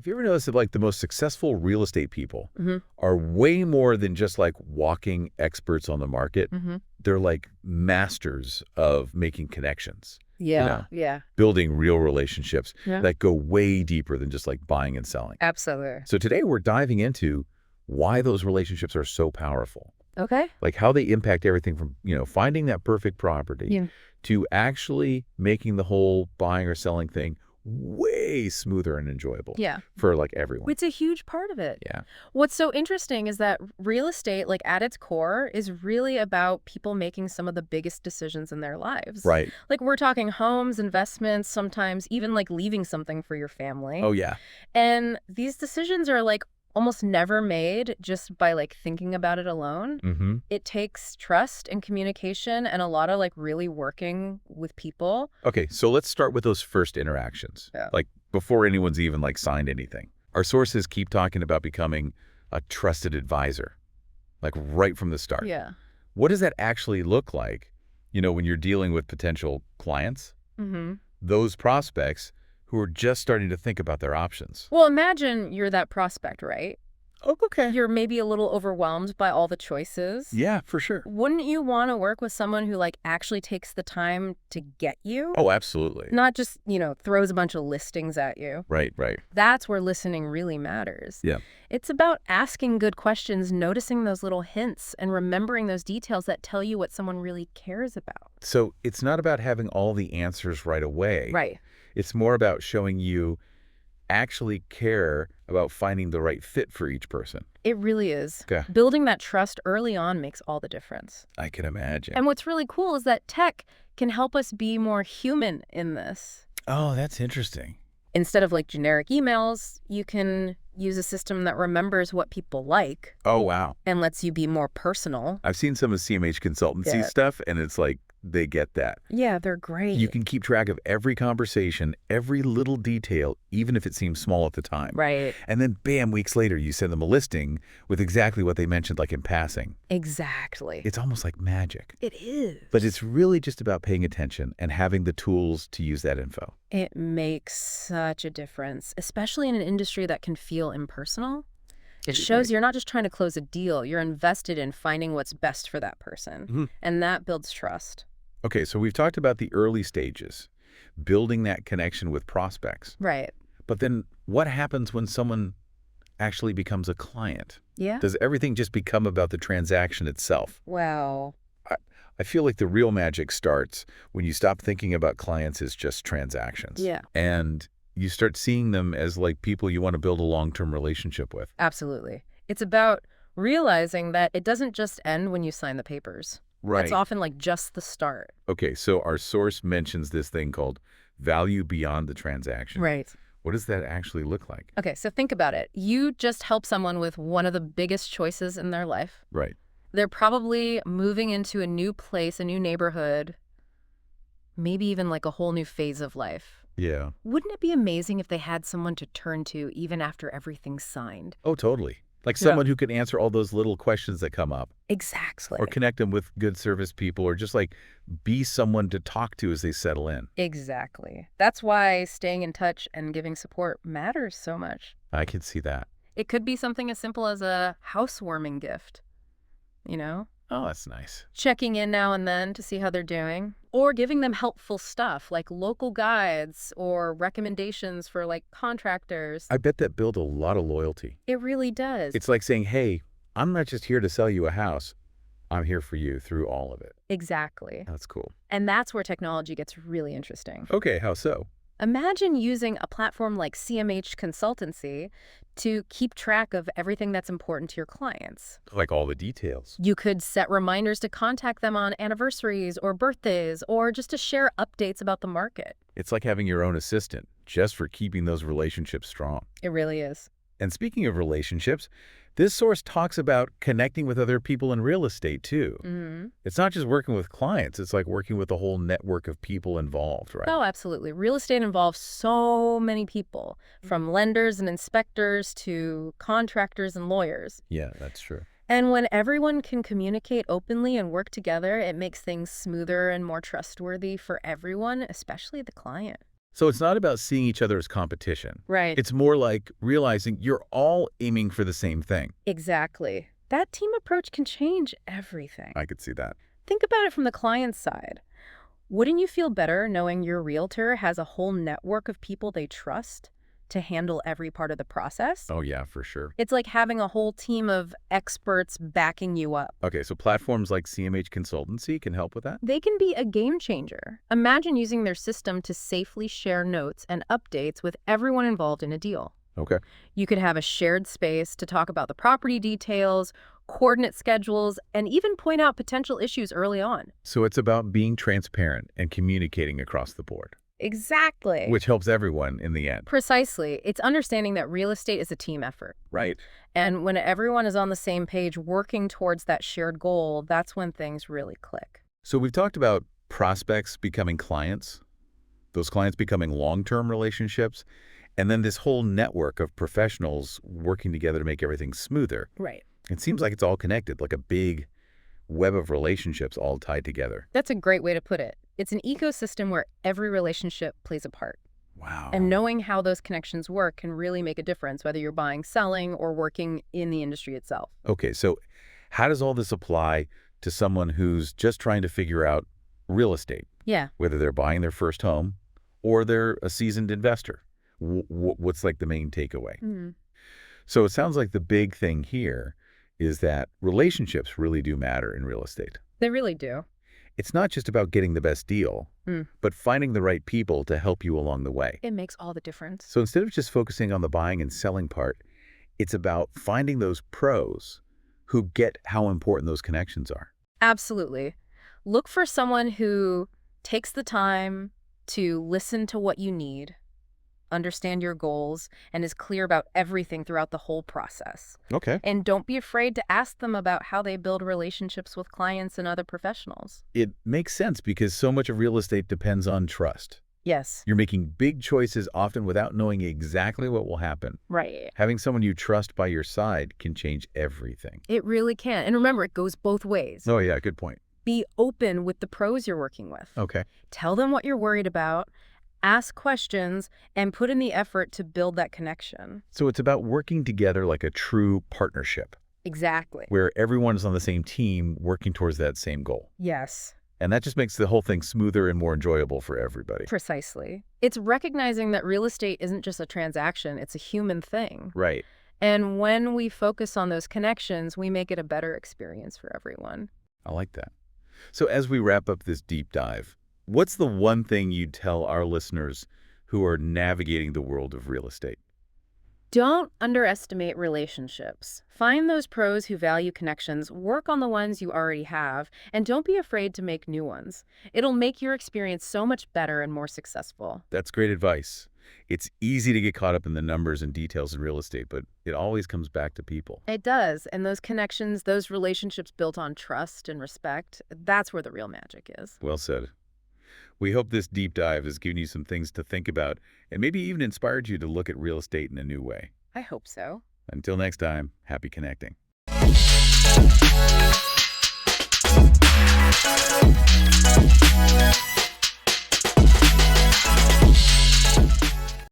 you ever noticed that like the most successful real estate people Mm-hmm. are way more than just like walking experts on the market? Mm-hmm. They're like masters of making connections, Yeah. Yeah. building real relationships Yeah. that go way deeper than just like buying and selling. Absolutely. So today we're diving into why those relationships are so powerful, Okay. like how they impact everything from, finding that perfect property Yeah. to actually making the whole buying or selling thing way smoother and enjoyable Yeah. for like everyone. It's a huge part of it. Yeah. What's so interesting is that real estate, like at its core, is really about people making some of the biggest decisions in their lives. Right. Like we're talking homes, investments, sometimes even like leaving something for your family. Oh, yeah. And these decisions are like almost never made just by like thinking about it alone. Mm-hmm. It takes trust and communication and a lot of like really working with people. Okay, so let's start with those first interactions. Yeah. Like before anyone's even like signed anything. Our sources keep talking about becoming a trusted advisor, like right from the start. Yeah. What does that actually look like, when you're dealing with potential clients, Mm-hmm. those prospects who are just starting to think about their options? Well, imagine you're that prospect, right? Oh, okay. You're maybe a little overwhelmed by all the choices. Yeah, for sure. Wouldn't you want to work with someone who like actually takes the time to get you? Oh, absolutely. Not just, throws a bunch of listings at you. Right, right. That's where listening really matters. Yeah. It's about asking good questions, noticing those little hints, and remembering those details that tell you what someone really cares about. So it's not about having all the answers right away. Right. It's more about showing you actually care about finding the right fit for each person. It really is. Okay. Building that trust early on makes all the difference. I can imagine. And what's really cool is that tech can help us be more human in this. Oh, that's interesting. Instead of like generic emails, you can use a system that remembers what people like Oh, wow. and lets you be more personal. I've seen some of CMH Consultancy Yeah. stuff, and it's like they get that. Yeah, they're great. You can keep track of every conversation, every little detail, even if it seems small at the time. Right. And then, bam, weeks later, you send them a listing with exactly what they mentioned, like in passing. Exactly. It's almost like magic. It is. But it's really just about paying attention and having the tools to use that info. It makes such a difference, especially in an industry that can feel impersonal. It shows you're not just trying to close a deal, you're invested in finding what's best for that person. Mhm. And that builds trust. Okay, so we've talked about the early stages, building that connection with prospects. Right. But then what happens when someone actually becomes a client? Yeah. Does everything just become about the transaction itself? Wow. I feel like the real magic starts when you stop thinking about clients as just transactions. Yeah. And you start seeing them as like people you want to build a long-term relationship with. Absolutely. It's about realizing that it doesn't just end when you sign the papers. Right. It's often like just the start. Okay, so our source mentions this thing called value beyond the transaction. Right. What does that actually look like? Okay, so think about it. You just help someone with one of the biggest choices in their life. Right. They're probably moving into a new place, a new neighborhood, maybe even like a whole new phase of life. Yeah. Wouldn't it be amazing if they had someone to turn to even after everything's signed? Oh, totally. Like Yeah. someone who can answer all those little questions that come up, Exactly. or connect them with good service people, or just like be someone to talk to as they settle in. Exactly. That's why staying in touch and giving support matters so much. I can see that. It could be something as simple as a housewarming gift, Oh, that's nice. checking in now and then to see how they're doing, or giving them helpful stuff like local guides or recommendations for like contractors. I bet that builds a lot of loyalty. It really does. It's like saying, hey, I'm not just here to sell you a house. I'm here for you through all of it. Exactly. That's cool. And that's where technology gets really interesting. Okay, how so? Imagine using a platform like CMH Consultancy to keep track of everything that's important to your clients. Like all the details. You could set reminders to contact them on anniversaries or birthdays, or just to share updates about the market. It's like having your own assistant, just for keeping those relationships strong. It really is. And speaking of relationships, this source talks about connecting with other people in real estate too. Mm-hmm. It's not just working with clients, it's like working with a whole network of people involved, right? Oh, absolutely. Real estate involves so many people, from lenders and inspectors to contractors and lawyers. Yeah, that's true. And when everyone can communicate openly and work together, it makes things smoother and more trustworthy for everyone, especially the client. So it's not about seeing each other as competition. Right. It's more like realizing you're all aiming for the same thing. Exactly. That team approach can change everything. I could see that. Think about it from the client's side. Wouldn't you feel better knowing your realtor has a whole network of people they trust to handle every part of the process? Oh, yeah, for sure. It's like having a whole team of experts backing you up. Okay, so platforms like CMH Consultancy can help with that? They can be a game changer. Imagine using their system to safely share notes and updates with everyone involved in a deal. Okay. You could have a shared space to talk about the property details, coordinate schedules, and even point out potential issues early on. So it's about being transparent and communicating across the board, Exactly. which helps everyone in the end. Precisely. It's understanding that real estate is a team effort. Right. And when everyone is on the same page working towards that shared goal, that's when things really click. So we've talked about prospects becoming clients, those clients becoming long-term relationships, and then this whole network of professionals working together to make everything smoother. Right. It seems like it's all connected, like a big web of relationships all tied together. That's a great way to put it. It's an ecosystem where every relationship plays a part. Wow. And knowing how those connections work can really make a difference, whether you're buying, selling, or working in the industry itself. Okay, so how does all this apply to someone who's just trying to figure out real estate, Yeah. whether they're buying their first home or they're a seasoned investor? What's like the main takeaway? Mm. So it sounds like the big thing here is that relationships really do matter in real estate. They really do. It's not just about getting the best deal, but finding the right people to help you along the way. It makes all the difference. So instead of just focusing on the buying and selling part, it's about finding those pros who get how important those connections are. Absolutely. Look for someone who takes the time to listen to what you need, understand your goals, and is clear about everything throughout the whole process. Okay. And don't be afraid to ask them about how they build relationships with clients and other professionals. It makes sense because so much of real estate depends on trust. Yes. You're making big choices often without knowing exactly what will happen. Right. Having someone you trust by your side can change everything. It really can. And remember, it goes both ways. Oh, yeah, good point. Be open with the pros you're working with. Okay. Tell them what you're worried about, ask questions, and put in the effort to build that connection. So it's about working together like a true partnership, Exactly. where everyone is on the same team working towards that same goal. Yes. And that just makes the whole thing smoother and more enjoyable for everybody. Precisely. It's recognizing that real estate isn't just a transaction, it's a human thing. Right. And when we focus on those connections, we make it a better experience for everyone. I like that. So as we wrap up this deep dive, what's the one thing you'd tell our listeners who are navigating the world of real estate? Don't underestimate relationships. Find those pros who value connections, work on the ones you already have, and don't be afraid to make new ones. It'll make your experience so much better and more successful. That's great advice. It's easy to get caught up in the numbers and details in real estate, but it always comes back to people. It does, and those connections, those relationships built on trust and respect, that's where the real magic is. Well said. We hope this deep dive has given you some things to think about and maybe even inspired you to look at real estate in a new way. I hope so. Until next time, happy connecting.